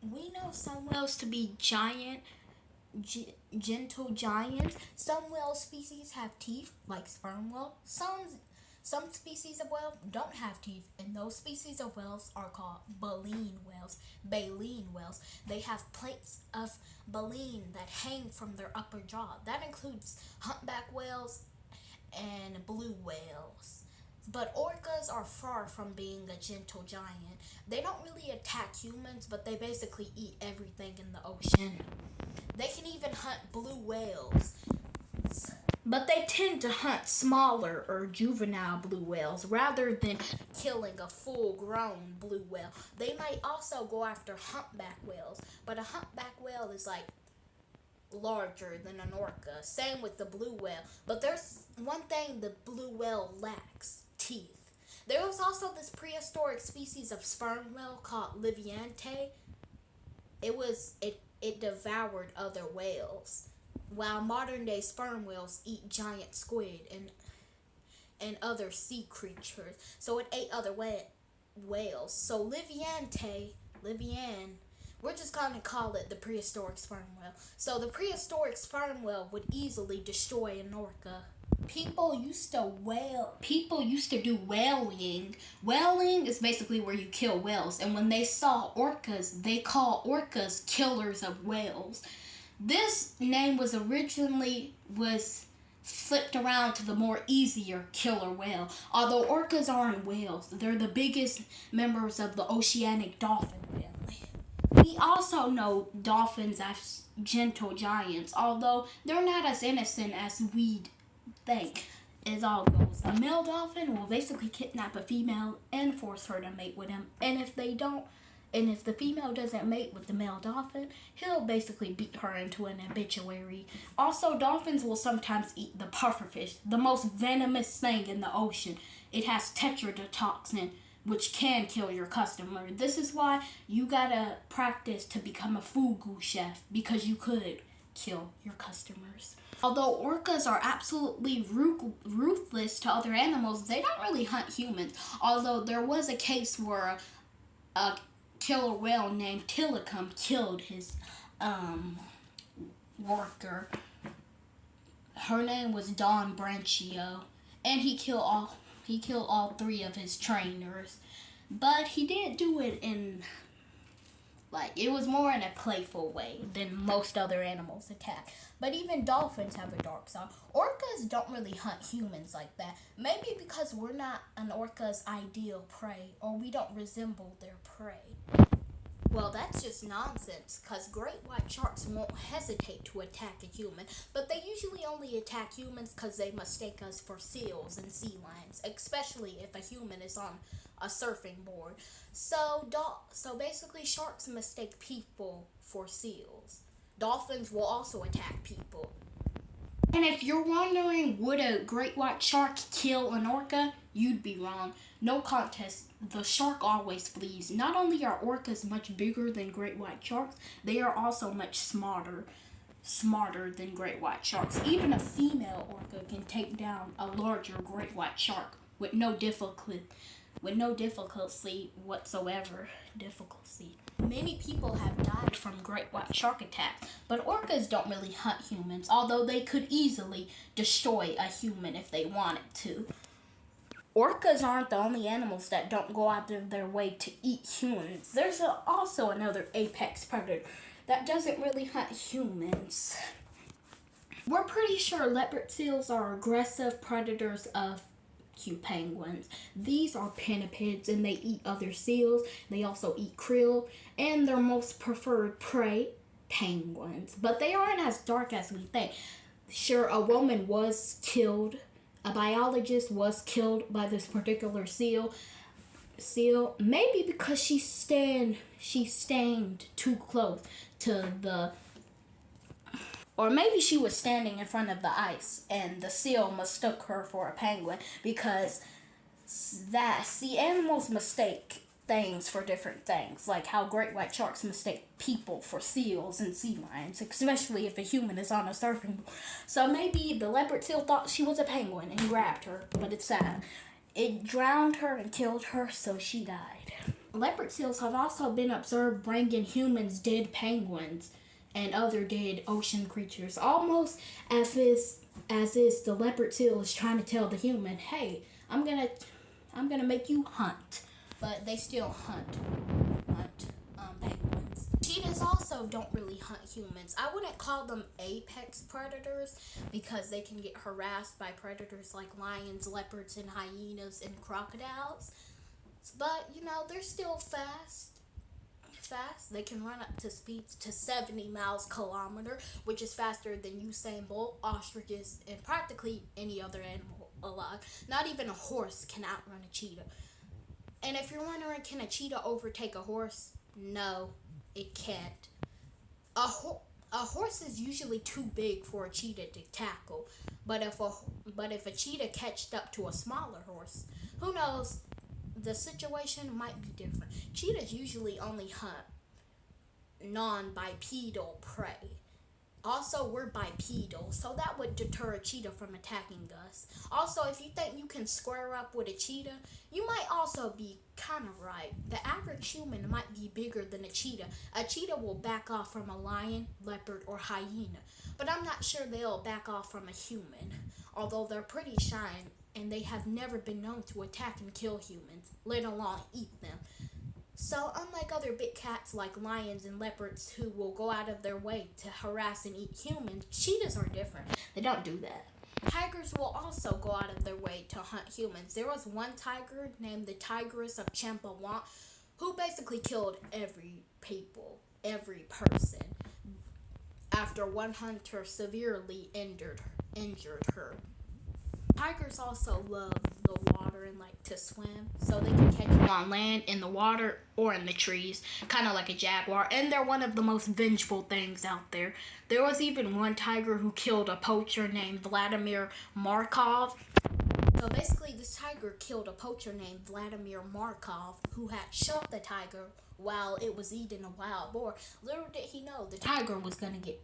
We know some whales to be gentle giants. Some whale species have teeth, like sperm whale. Some species of whale don't have teeth, and those species of whales are called baleen whales. Baleen whales. They have plates of baleen that hang from their upper jaw. That includes humpback whales and blue whales. But orcas are far from being a gentle giant. They don't really attack humans, but they basically eat everything in the ocean. They can even hunt blue whales. But they tend to hunt smaller or juvenile blue whales rather than killing a full grown blue whale. They might also go after humpback whales, but a humpback whale is like larger than an orca. Same with the blue whale. But there's one thing the blue whale lacks: teeth. There was also this prehistoric species of sperm whale called Liviante. It devoured other whales, while modern day sperm whales eat giant squid and other sea creatures. So it ate other whales. So Livian, we're just gonna call it the prehistoric sperm whale. So the prehistoric sperm whale would easily destroy an orca. People used to do whaling. Whaling is basically where you kill whales, and when they saw orcas, they call orcas killers of whales. This name was flipped around to the more easier killer whale. Although orcas aren't whales, they're the biggest members of the oceanic dolphin family. We also know dolphins as gentle giants, although they're not as innocent as we'd think. As all goes, a male dolphin will basically kidnap a female and force her to mate with him. And if the female doesn't mate with the male dolphin, he'll basically beat her into an obituary. Also, dolphins will sometimes eat the pufferfish, the most venomous thing in the ocean. It has tetrodotoxin, which can kill your customer. This is why you gotta practice to become a fugu chef, because you could kill your customers. Although orcas are absolutely ruthless to other animals, they don't really hunt humans. Although there was a case where a killer whale named Tilikum killed his worker. Her name was Don Branchio, and he killed all three of his trainers. But he didn't do it in it was more in a playful way than most other animals attack. But even dolphins have a dark side. Orcas don't really hunt humans like that. Maybe because we're not an orca's ideal prey, or we don't resemble their prey. Well, that's just nonsense, because great white sharks won't hesitate to attack a human, but they usually only attack humans because they mistake us for seals and sea lions, especially if a human is on a surfing board. So basically, sharks mistake people for seals. Dolphins will also attack people. And if you're wondering, would a great white shark kill an orca? You'd be wrong. No contest. The shark always flees. Not only are orcas much bigger than great white sharks, they are also much smarter than great white sharks. Even a female orca can take down a larger great white shark with no difficulty whatsoever. Many people have died from great white shark attacks, but orcas don't really hunt humans, although they could easily destroy a human if they wanted to. Orcas aren't the only animals that don't go out of their way to eat humans. There's also another apex predator that doesn't really hunt humans. We're pretty sure leopard seals are aggressive predators of cute penguins. These are pinnipeds, and they eat other seals. They also eat krill, and their most preferred prey, penguins. But they aren't as dark as we think. Sure, a biologist was killed by this particular seal, maybe because she stand too close to the, or maybe she was standing in front of the ice and the seal mistook her for a penguin, because animals mistake things for different things, like how great white sharks mistake people for seals and sea lions, especially if a human is on a surfing board. So maybe the leopard seal thought she was a penguin and grabbed her, but it's sad. It drowned her and killed her, so she died. Leopard seals have also been observed bringing humans dead penguins and other dead ocean creatures, almost as if the leopard seal is trying to tell the human, "Hey, I'm gonna make you hunt." But they still hunt penguins. Cheetahs also don't really hunt humans. I wouldn't call them apex predators because they can get harassed by predators like lions, leopards, and hyenas and crocodiles. But they're still fast. They can run up to speeds to 70 miles kilometer, which is faster than Usain Bolt, ostriches, and practically any other animal alive. Not even a horse can outrun a cheetah. And if you're wondering, can a cheetah overtake a horse? No, it can't. A horse is usually too big for a cheetah to tackle, but if a cheetah catched up to a smaller horse, who knows? The situation might be different. Cheetahs usually only hunt non-bipedal prey. Also, we're bipedal, so that would deter a cheetah from attacking us. Also, if you think you can square up with a cheetah, you might also be kind of right. The average human might be bigger than a cheetah. A cheetah will back off from a lion, leopard, or hyena, but I'm not sure they'll back off from a human, although they're pretty shy and they have never been known to attack and kill humans, let alone eat them. So, unlike other big cats like lions and leopards who will go out of their way to harass and eat humans, cheetahs are different. They don't do that. Tigers will also go out of their way to hunt humans. There was one tiger named the Tigress of Champawat who basically killed every person after one hunter severely injured her. Tigers also love the water and like to swim, so they can catch you on land, in the water, or in the trees, kind of like a jaguar, and they're one of the most vengeful things out there. There was even one tiger who killed a poacher named Vladimir Markov. So basically, this tiger killed a poacher named Vladimir Markov who had shot the tiger while it was eating a wild boar. Little did he know the tiger was gonna get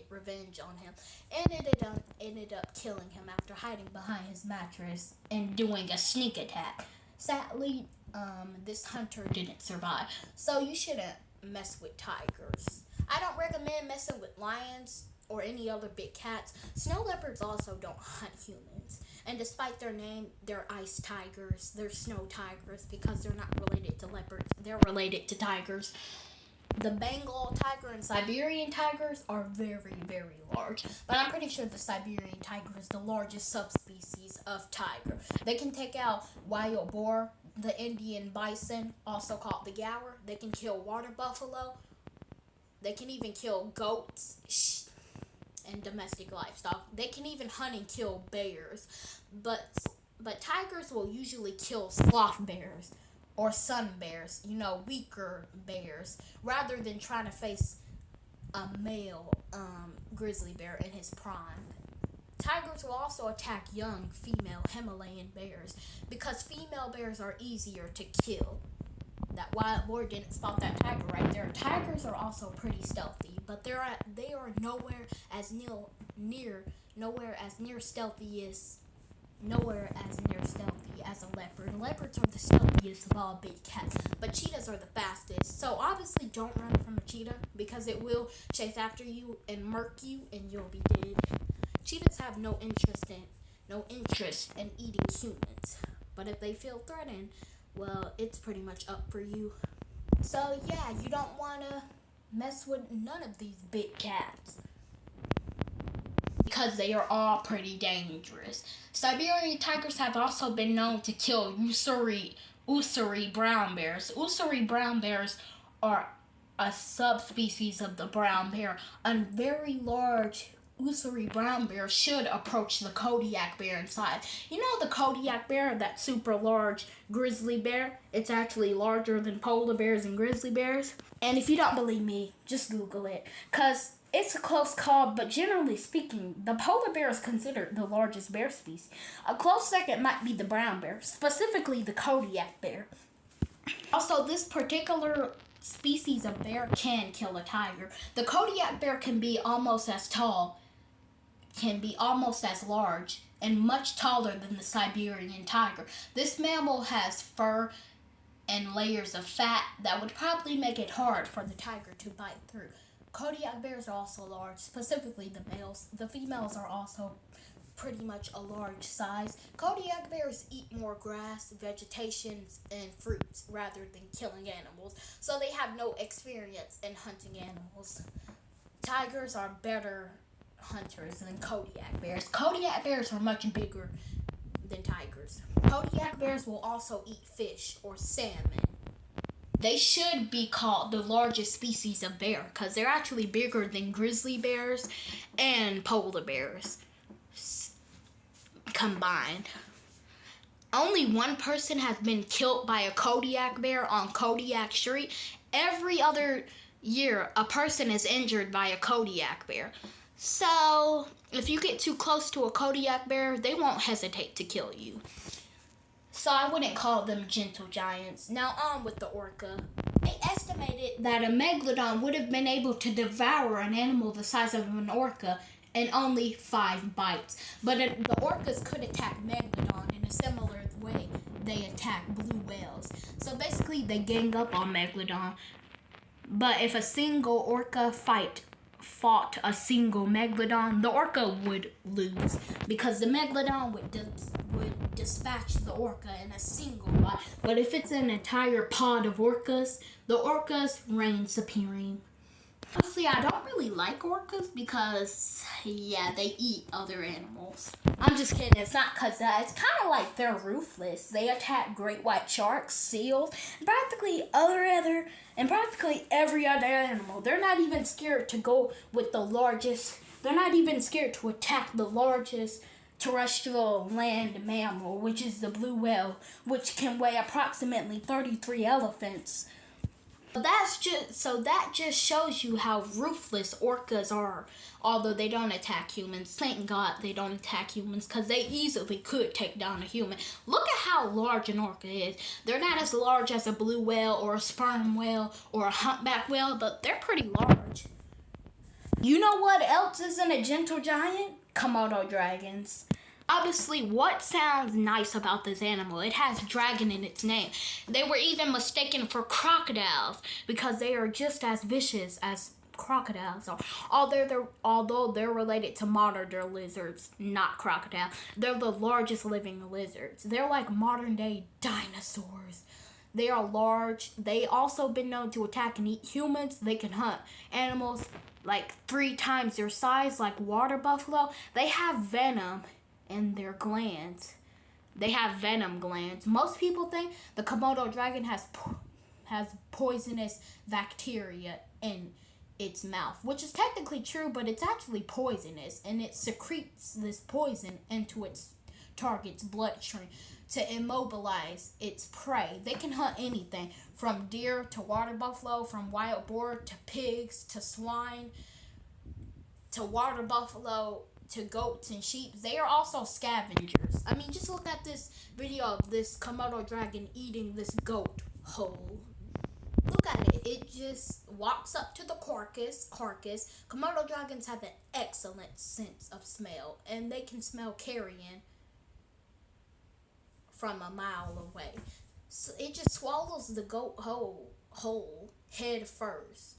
revenge on him, and ended up killing him after hiding behind his mattress and doing a sneak attack. Sadly, this hunter didn't survive, so you shouldn't mess with tigers. I don't recommend messing with lions or any other big cats. Snow leopards also don't hunt humans, and despite their name, they're ice tigers. They're snow tigers because they're not related to leopards. They're related to tigers. The Bengal tiger and Siberian tigers are very, very large, but I'm pretty sure the Siberian tiger is the largest subspecies of tiger. They can take out wild boar, the Indian bison, also called the gaur. They can kill water buffalo. They can even kill goats and domestic livestock. They can even hunt and kill bears, but tigers will usually kill sloth bears or sun bears, weaker bears, rather than trying to face a male grizzly bear in his prime. Tigers will also attack young female Himalayan bears because female bears are easier to kill. That wild boar didn't spot that tiger right there. Tigers are also pretty stealthy, but they are nowhere as near stealthy as a leopard. Leopards are the stealthiest of all big cats, but cheetahs are the fastest. So obviously don't run from a cheetah because it will chase after you and murk you and you'll be dead. Cheetahs have no interest in eating humans, but if they feel threatened, well, it's pretty much up for you. So yeah, you don't want to mess with none of these big cats because they are all pretty dangerous. Siberian tigers have also been known to kill Ussuri brown bears. Ussuri brown bears are a subspecies of the brown bear. A very large Ussuri brown bear should approach the Kodiak bear in size. You know the Kodiak bear, that super large grizzly bear? It's actually larger than polar bears and grizzly bears. And if you don't believe me, just Google it, because it's a close call, but generally speaking, the polar bear is considered the largest bear species. A close second might be the brown bear, specifically the Kodiak bear. Also, this particular species of bear can kill a tiger. The Kodiak bear can be almost as large, and much taller than the Siberian tiger. This mammal has fur and layers of fat that would probably make it hard for the tiger to bite through. Kodiak bears are also large, specifically the males. The females are also pretty much a large size. Kodiak bears eat more grass, vegetation, and fruits rather than killing animals, so they have no experience in hunting animals. Tigers are better hunters than Kodiak bears. Kodiak bears are much bigger than tigers. Kodiak bears will also eat fish or salmon. They should be called the largest species of bear because they're actually bigger than grizzly bears and polar bears combined. Only one person has been killed by a Kodiak bear on Kodiak Street. Every other year, a person is injured by a Kodiak bear. So, if you get too close to a Kodiak bear, they won't hesitate to kill you. So I wouldn't call them gentle giants. Now on with the orca. They estimated that a megalodon would have been able to devour an animal the size of an orca in only 5 bites. But the orcas could attack megalodon in a similar way they attack blue whales. So basically they gang up on megalodon. But if a single orca fought a single megalodon, the orca would lose because the megalodon would dispatch the orca in a single bite. But if it's an entire pod of orcas, the orcas reign supreme. Honestly, I don't really like orcas because, they eat other animals. I'm just kidding. It's not because it's kind of like they're ruthless. They attack great white sharks, seals, and practically every other animal. They're not even scared to go with the largest. They're not even scared to attack the largest terrestrial land mammal, which is the blue whale, which can weigh approximately 33 elephants. That just shows you how ruthless orcas are. Although they don't attack humans, thank God they don't attack humans because they easily could take down a human. Look at how large an orca is. They're not as large as a blue whale or a sperm whale or a humpback whale, but they're pretty large. You know what else isn't a gentle giant? Komodo dragons. Obviously, what sounds nice about this animal? It has dragon in its name. They were even mistaken for crocodiles because they are just as vicious as crocodiles are. Although they're related to monitor lizards, not crocodiles. They're the largest living lizards. They're like modern day dinosaurs. They are large. They also been known to attack and eat humans. They can hunt animals like 3 times their size, like water buffalo. They have venom in their glands. They have venom glands. Most people think the Komodo dragon has poisonous bacteria in its mouth, which is technically true, but it's actually poisonous, and it secretes this poison into its target's bloodstream to immobilize its prey. They can hunt anything from deer to water buffalo, from wild boar to pigs to swine to water buffalo to goats and sheep. They are also scavengers. I mean, just look at this video of this Komodo dragon eating this goat whole. Look at it. It just walks up to the carcass. Komodo dragons have an excellent sense of smell, and they can smell carrion from a mile away. So it just swallows the goat whole head first.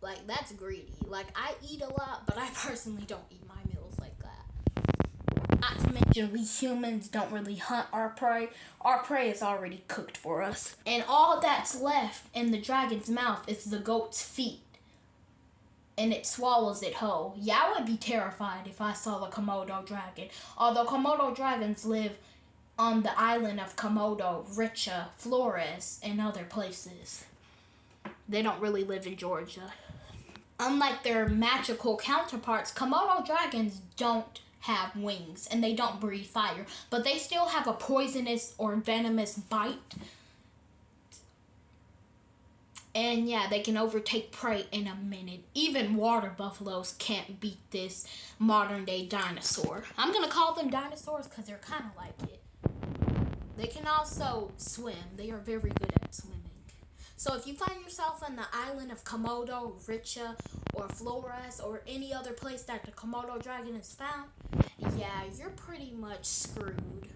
Like, that's greedy. Like, I eat a lot, but I personally don't eat my meals like that. Not to mention, we humans don't really hunt our prey. Our prey is already cooked for us. And all that's left in the dragon's mouth is the goat's feet. And it swallows it whole. Yeah, I would be terrified if I saw a Komodo dragon. Although Komodo dragons live on the island of Komodo, Richa, Flores, and other places. They don't really live in Georgia. Unlike their magical counterparts, Komodo dragons don't have wings and they don't breathe fire, but they still have a poisonous or venomous bite. And they can overtake prey in a minute. Even water buffaloes can't beat this modern day dinosaur. I'm gonna call them dinosaurs because they're kind of like it. They can also swim. They are very good at swimming. So if you find yourself on the island of Komodo, Richa, or Flores, or any other place that the Komodo dragon is found, you're pretty much screwed.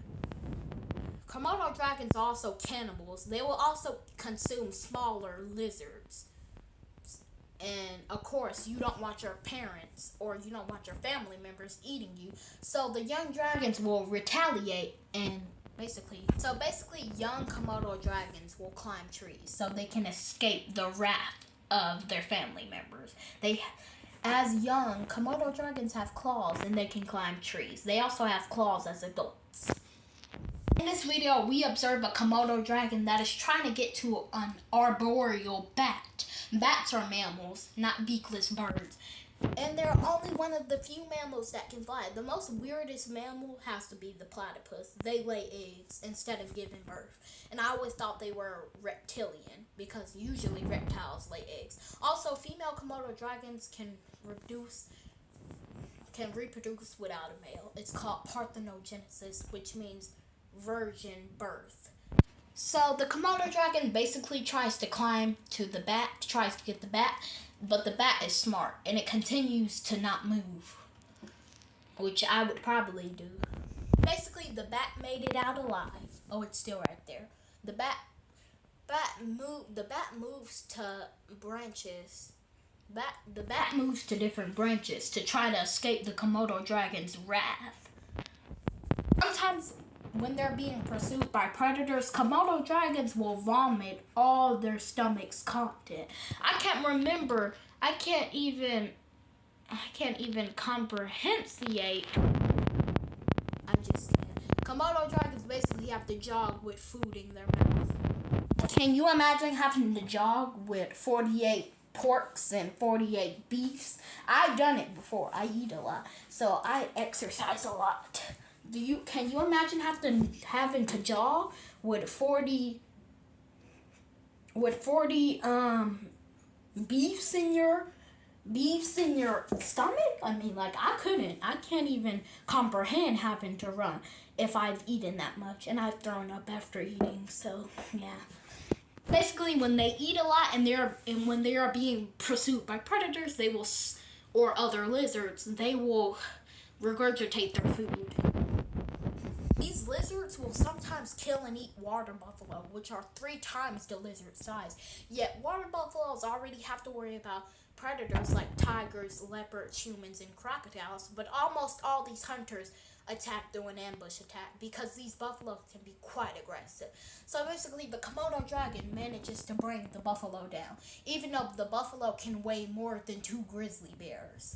Komodo dragons are also cannibals. They will also consume smaller lizards. And of course, you don't want your parents or you don't want your family members eating you. So the young dragons will retaliate and basically young Komodo dragons will climb trees so they can escape the wrath of their family members. As young, Komodo dragons have claws and they can climb trees. They also have claws as adults. In this video, we observe a Komodo dragon that is trying to get to an arboreal bat. Bats are mammals, not beakless birds. And they're only one of the few mammals that can fly. The most weirdest mammal has to be the platypus. They lay eggs instead of giving birth. And I always thought they were reptilian because usually reptiles lay eggs. Also, female Komodo dragons can reproduce without a male. It's called parthenogenesis, which means virgin birth. So the Komodo dragon basically tries to climb to the bat, tries to get the bat, but the bat is smart and it continues to not move, which I would probably do. Basically, the bat made it out alive. Oh, it's still right there. The bat moves to branches. The bat moves to different branches to try to escape the Komodo dragon's wrath. Sometimes when they're being pursued by predators, Komodo dragons will vomit all their stomach's content. I can't even comprehensiate. I just can't. Komodo dragons basically have to jog with food in their mouth. Can you imagine having to jog with 48 porks and 48 beefs? I've done it before. I eat a lot, so I exercise a lot. Can you imagine having to jog with 40 beefs in your stomach? I mean, like, I can't even comprehend having to run if I've eaten that much, and I've thrown up after eating. So yeah. Basically, when they eat a lot and when they are being pursued by predators, or other lizards, they will regurgitate their food. These lizards will sometimes kill and eat water buffalo, which are 3 times the lizard size. Yet water buffaloes already have to worry about predators like tigers, leopards, humans, and crocodiles, but almost all these hunters attack through an ambush attack because these buffaloes can be quite aggressive. So basically, the Komodo dragon manages to bring the buffalo down, even though the buffalo can weigh more than 2 grizzly bears.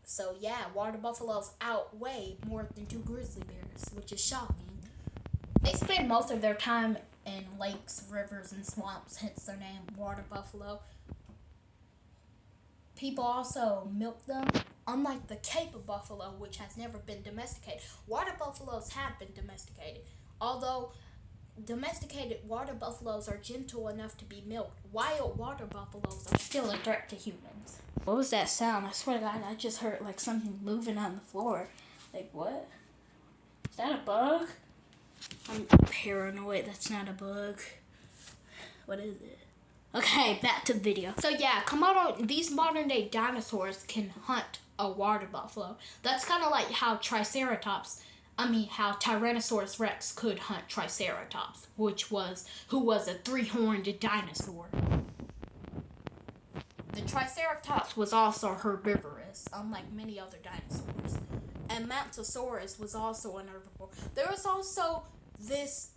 So yeah, water buffaloes outweigh more than 2 grizzly bears, which is shocking. They spend most of their time in lakes, rivers, and swamps, hence their name, water buffalo. People also milk them. Unlike the Cape buffalo, which has never been domesticated, water buffaloes have been domesticated. Although domesticated water buffaloes are gentle enough to be milked, wild water buffaloes are still a threat to humans. What was that sound? I swear to God, I just heard like something moving on the floor. Like, what? Is that a bug? I'm paranoid. That's not a bug. What is it? Okay, back to the video. So yeah, these modern day dinosaurs can hunt a water buffalo. That's kind of like how Tyrannosaurus Rex could hunt Triceratops, who was a 3-horned dinosaur. The Triceratops was also herbivorous, unlike many other dinosaurs. And Mantosaurus was also an herbivore. There was also this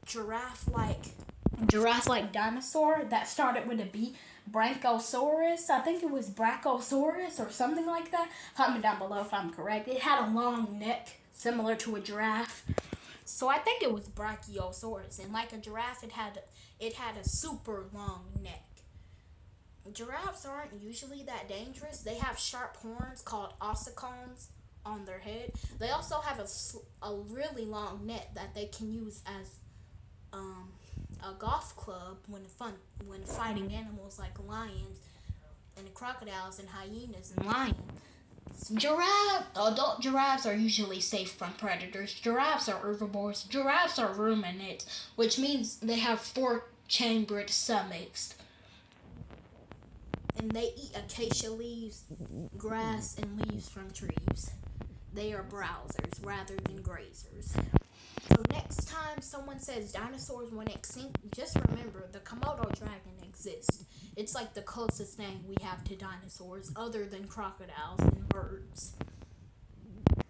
giraffe-like dinosaur that started with a B, Brachiosaurus. I think it was Brachiosaurus or something like that. Comment down below if I'm correct. It had a long neck similar to a giraffe. So I think it was Brachiosaurus, and like a giraffe, it had a super long neck. Giraffes aren't usually that dangerous. They have sharp horns called ossicones on their head. They also have a really long neck that they can use as a golf club when fighting animals like lions and crocodiles and hyenas and lions. Adult giraffes are usually safe from predators. Giraffes are herbivores. Giraffes are ruminants, which means they have 4-chambered stomachs. And they eat acacia leaves, grass, and leaves from trees. They are browsers rather than grazers. So next time someone says dinosaurs went extinct, just remember the Komodo dragon exists. It's like the closest thing we have to dinosaurs other than crocodiles and birds.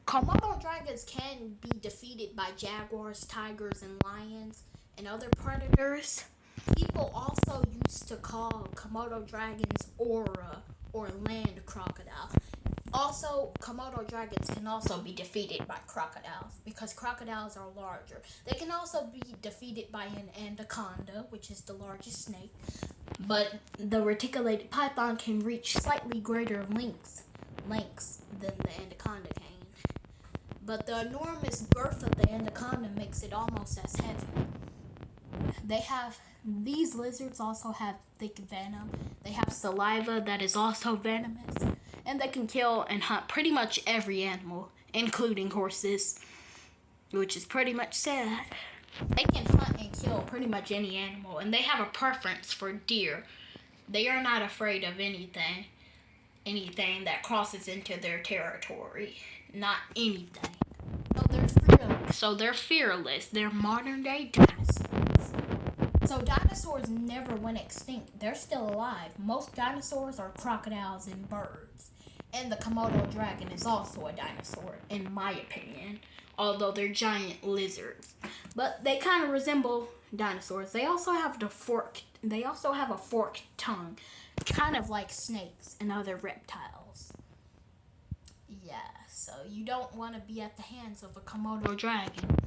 Komodo dragons can be defeated by jaguars, tigers, and lions and other predators. People also used to call Komodo dragons aura or land crocodile. Also, Komodo dragons can also be defeated by crocodiles because crocodiles are larger. They can also be defeated by an anaconda, which is the largest snake. But the reticulated python can reach slightly greater lengths than the anaconda can. But the enormous girth of the anaconda makes it almost as heavy. These lizards also have thick venom. They have saliva that is also venomous. And they can kill and hunt pretty much every animal, including horses, which is pretty much sad. They can hunt and kill pretty much any animal, and they have a preference for deer. They are not afraid of anything that crosses into their territory. Not anything. So they're fearless. They're modern day dinosaurs. So dinosaurs never went extinct. They're still alive. Most dinosaurs are crocodiles and birds. And the Komodo dragon is also a dinosaur, in my opinion. Although they're giant lizards. But they kind of resemble dinosaurs. They also have a forked tongue. Kind of like snakes and other reptiles. Yeah, so you don't want to be at the hands of a Komodo dragon.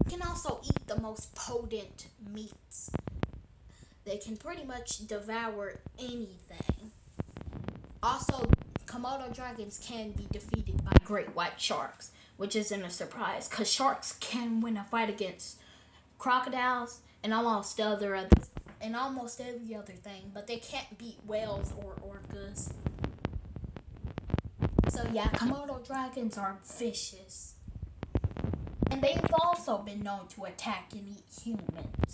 Can also eat the most potent meats. They can pretty much devour anything. Also, Komodo dragons can be defeated by great white sharks, which isn't a surprise because sharks can win a fight against crocodiles and almost every other thing, but they can't beat whales or orcas. So yeah, Komodo dragons are vicious. And they've also been known to attack and eat humans.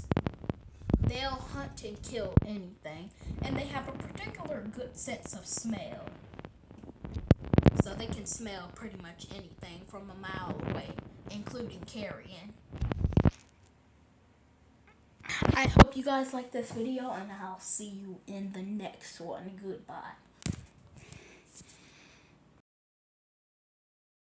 They'll hunt and kill anything, and they have a particular good sense of smell. So they can smell pretty much anything from a mile away, including carrion. I hope you guys like this video, and I'll see you in the next one. Goodbye.